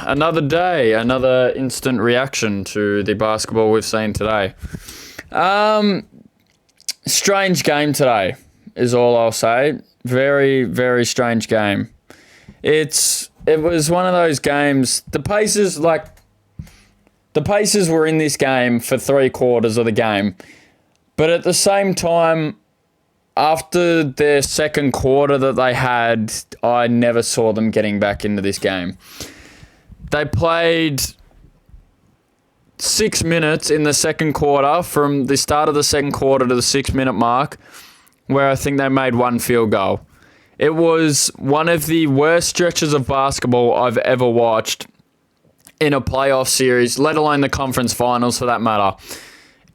Another day, another instant reaction to the basketball we've seen today. Strange game today is all I'll say. Very, very strange game. It was one of those games. The Pacers were in this game for 3/4 of the game, but at the same time, after their second quarter that they had, I never saw them getting back into this game. They played 6 minutes in the second quarter, from the start of the second quarter to the 6-minute mark, where I think they made one field goal. It was one of the worst stretches of basketball I've ever watched in a playoff series, let alone the conference finals for that matter.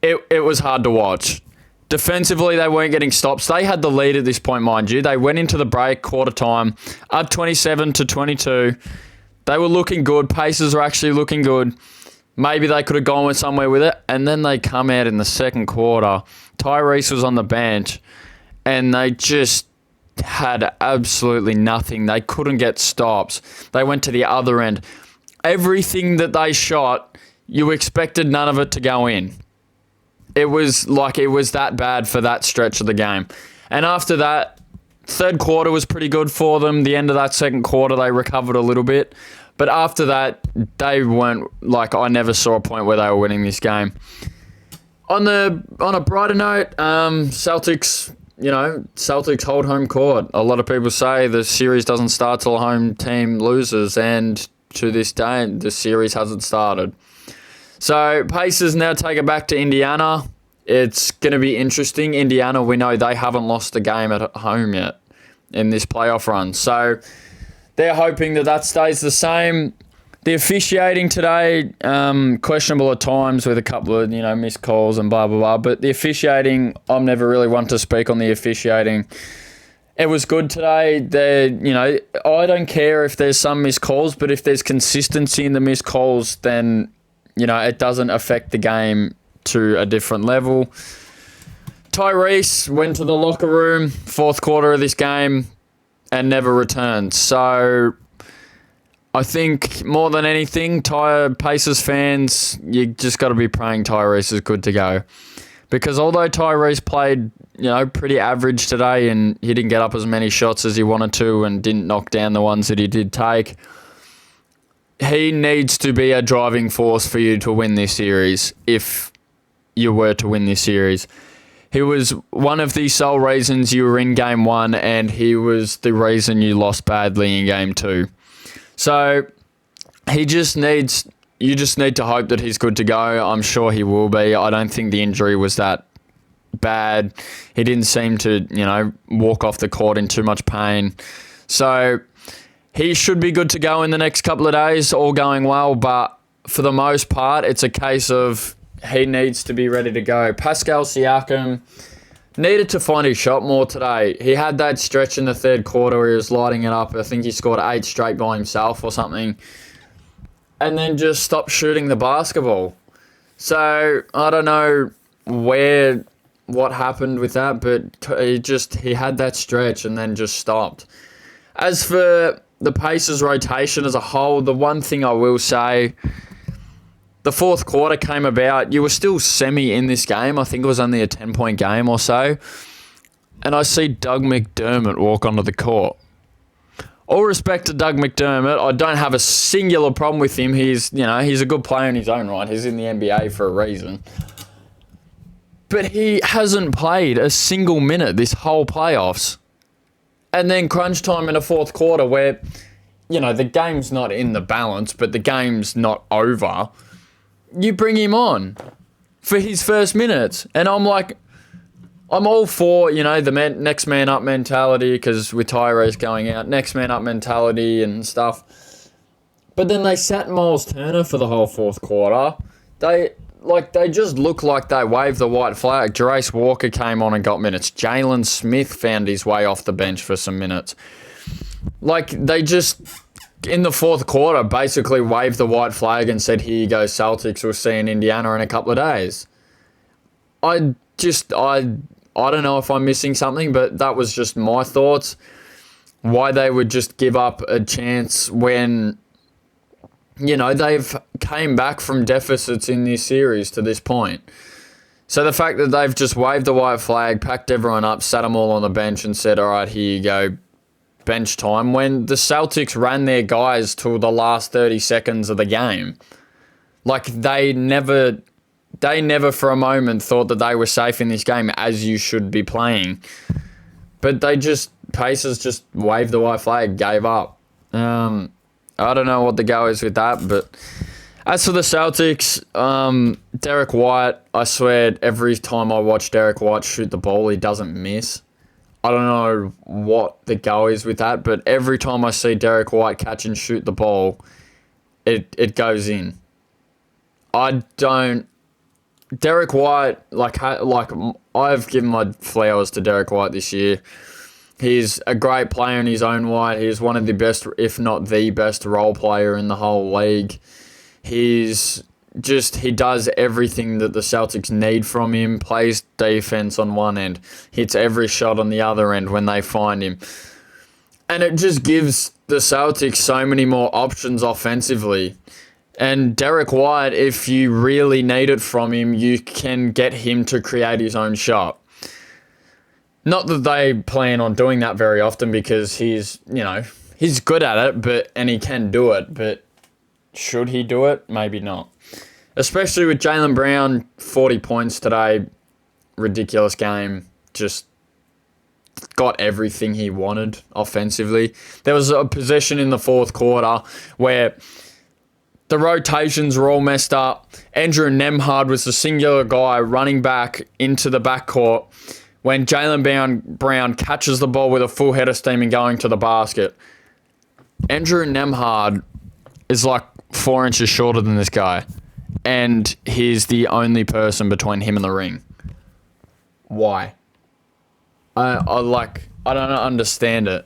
It was hard to watch. Defensively, they weren't getting stops. They had the lead at this point, mind you. They went into the break, quarter time, up 27-22. They were looking good. Pacers were actually looking good. Maybe they could have gone with somewhere with it. And then they come out in the second quarter. Tyrese was on the bench, and they just had absolutely nothing. They couldn't get stops. They went to the other end. Everything that they shot, you expected none of it to go in. It was that bad for that stretch of the game. And after that, third quarter was pretty good for them. The end of that second quarter, they recovered a little bit. But after that, they weren't, I never saw a point where they were winning this game. On a brighter note, Celtics hold home court. A lot of people say the series doesn't start till a home team loses, and to this day, the series hasn't started. So Pacers now take it back to Indiana. It's going to be interesting. Indiana, we know they haven't lost a game at home yet in this playoff run. So they're hoping that stays the same. The officiating today, questionable at times with a couple of, missed calls and blah, blah, blah. But the officiating, I'm never really one to speak on the officiating. It was good today. I don't care if there's some missed calls, but if there's consistency in the missed calls, then it doesn't affect the game to a different level. Tyrese went to the locker room, fourth quarter of this game, and never returned. So I think more than anything, Pacers fans, you just got to be praying Tyrese is good to go. Because although Tyrese played, pretty average today, and he didn't get up as many shots as he wanted to and didn't knock down the ones that he did take, he needs to be a driving force for you to win this series, if you were to win this series. He was one of the sole reasons you were in Game 1, and he was the reason you lost badly in Game 2. So you just need to hope that he's good to go. I'm sure he will be. I don't think the injury was that bad. He didn't seem to, walk off the court in too much pain. So he should be good to go in the next couple of days, all going well. But for the most part, it's a case of he needs to be ready to go. Pascal Siakam needed to find his shot more today. He had that stretch in the third quarter where he was lighting it up. I think he scored 8 straight by himself or something. And then just stopped shooting the basketball. So I don't know what happened with that, but he had that stretch and then just stopped. As for the Pacers rotation as a whole, the one thing I will say, the fourth quarter came about. You were still semi in this game. I think it was only a 10-point game or so. And I see Doug McDermott walk onto the court. All respect to Doug McDermott. I don't have a singular problem with him. He's a good player in his own right. He's in the NBA for a reason. But he hasn't played a single minute this whole playoffs. And then crunch time in the fourth quarter where, the game's not in the balance, but the game's not over. You bring him on for his first minutes. And I'm all for, the next man up mentality, because with Tyrese going out, next man up mentality and stuff. But then they sat Miles Turner for the whole fourth quarter. They just look like they waved the white flag. Jarace Walker came on and got minutes. Jalen Smith found his way off the bench for some minutes. They just, in the fourth quarter, basically waved the white flag and said, here you go, Celtics, we'll see you in Indiana in a couple of days. I don't know if I'm missing something, but that was just my thoughts. Why they would just give up a chance when they've came back from deficits in this series to this point. So the fact that they've just waved the white flag, packed everyone up, sat them all on the bench and said, all right, here you go, bench time, when the Celtics ran their guys till the last 30 seconds of the game. Like, they never for a moment thought that they were safe in this game, as you should be playing. But Pacers just waved the white flag, gave up. I don't know what the go is with that, but as for the Celtics, Derek White, I swear every time I watch Derek White shoot the ball, he doesn't miss. I don't know what the go is with that, but every time I see Derek White catch and shoot the ball, it goes in. Derek White, I've given my flowers to Derek White this year. He's a great player in his own right. He's one of the best, if not the best, role player in the whole league. He does everything that the Celtics need from him, plays defense on one end, hits every shot on the other end when they find him. And it just gives the Celtics so many more options offensively. And Derek White, if you really need it from him, you can get him to create his own shot. Not that they plan on doing that very often, because he's good at it, and he can do it, but should he do it? Maybe not. Especially with Jaylen Brown, 40 points today. Ridiculous game. Just got everything he wanted offensively. There was a possession in the fourth quarter where the rotations were all messed up. Andrew Nembhard was the singular guy running back into the backcourt when Jaylen Brown catches the ball with a full head of steam and going to the basket. Andrew Nembhard is like 4 inches shorter than this guy, and he's the only person between him and the ring. Why? I don't understand it,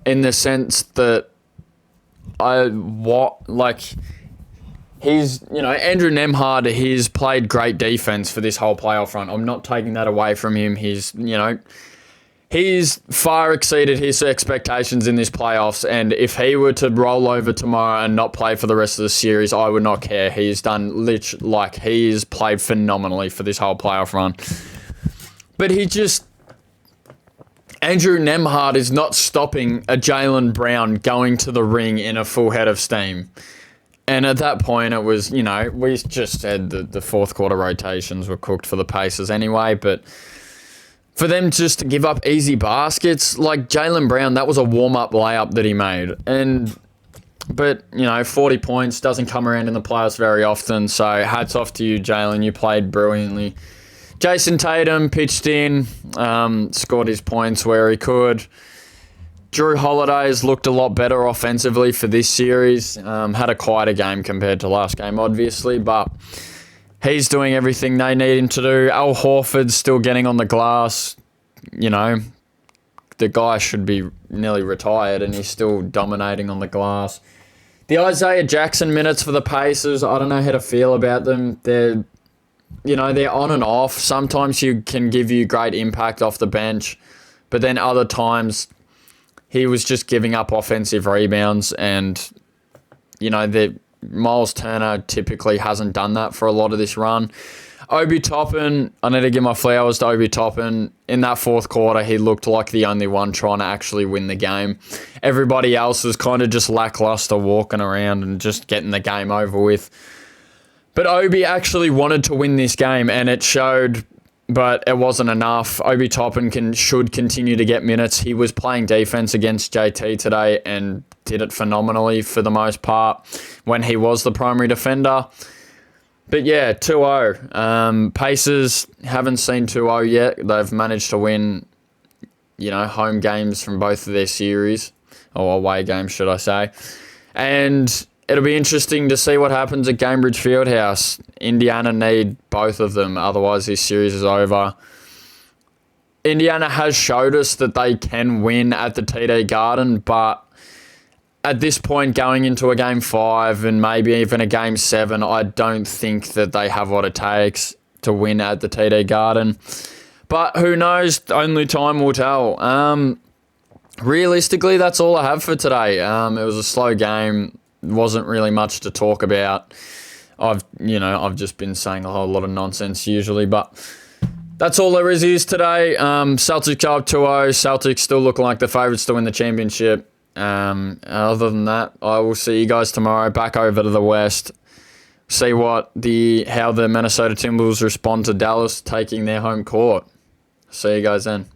in the sense that Andrew Nembhard, he's played great defense for this whole playoff run. I'm not taking that away from him. He's far exceeded his expectations in this playoffs, and if he were to roll over tomorrow and not play for the rest of the series, I would not care. He's he's played phenomenally for this whole playoff run. But Andrew Nembhard is not stopping a Jaylen Brown going to the ring in a full head of steam. And at that point, it was, we just said that the fourth quarter rotations were cooked for the Pacers anyway, but for them just to give up easy baskets, like Jaylen Brown, that was a warm-up layup that he made. But 40 points doesn't come around in the playoffs very often, so hats off to you, Jaylen. You played brilliantly. Jason Tatum pitched in, scored his points where he could. Drew Holiday's looked a lot better offensively for this series. Had a quieter game compared to last game, obviously, but he's doing everything they need him to do. Al Horford's still getting on the glass. The guy should be nearly retired, and he's still dominating on the glass. The Isaiah Jackson minutes for the Pacers, I don't know how to feel about them. They're on and off. Sometimes he can give you great impact off the bench, but then other times he was just giving up offensive rebounds, and Miles Turner typically hasn't done that for a lot of this run. Obi Toppin, I need to give my flowers to Obi Toppin. In that fourth quarter, he looked like the only one trying to actually win the game. Everybody else was kind of just lackluster, walking around and just getting the game over with. But Obi actually wanted to win this game, and it showed, but it wasn't enough. Obi Toppin should continue to get minutes. He was playing defense against JT today and did it phenomenally for the most part when he was the primary defender. But yeah, 2-0. Pacers haven't seen 2-0 yet. They've managed to win, home games from both of their series, or away games, should I say. And it'll be interesting to see what happens at Gainbridge Fieldhouse. Indiana need both of them, otherwise this series is over. Indiana has showed us that they can win at the TD Garden, but at this point, going into a Game 5 and maybe even a Game 7, I don't think that they have what it takes to win at the TD Garden. But who knows? Only time will tell. Realistically, that's all I have for today. It was a slow game. wasn't really much to talk about. I've just been saying a whole lot of nonsense usually, but that's all there is today. Celtics up 2-0. Celtics still looking like the favourites to win the championship. Other than that, I will see you guys tomorrow. Back over to the West. See how the Minnesota Timberwolves respond to Dallas taking their home court. See you guys then.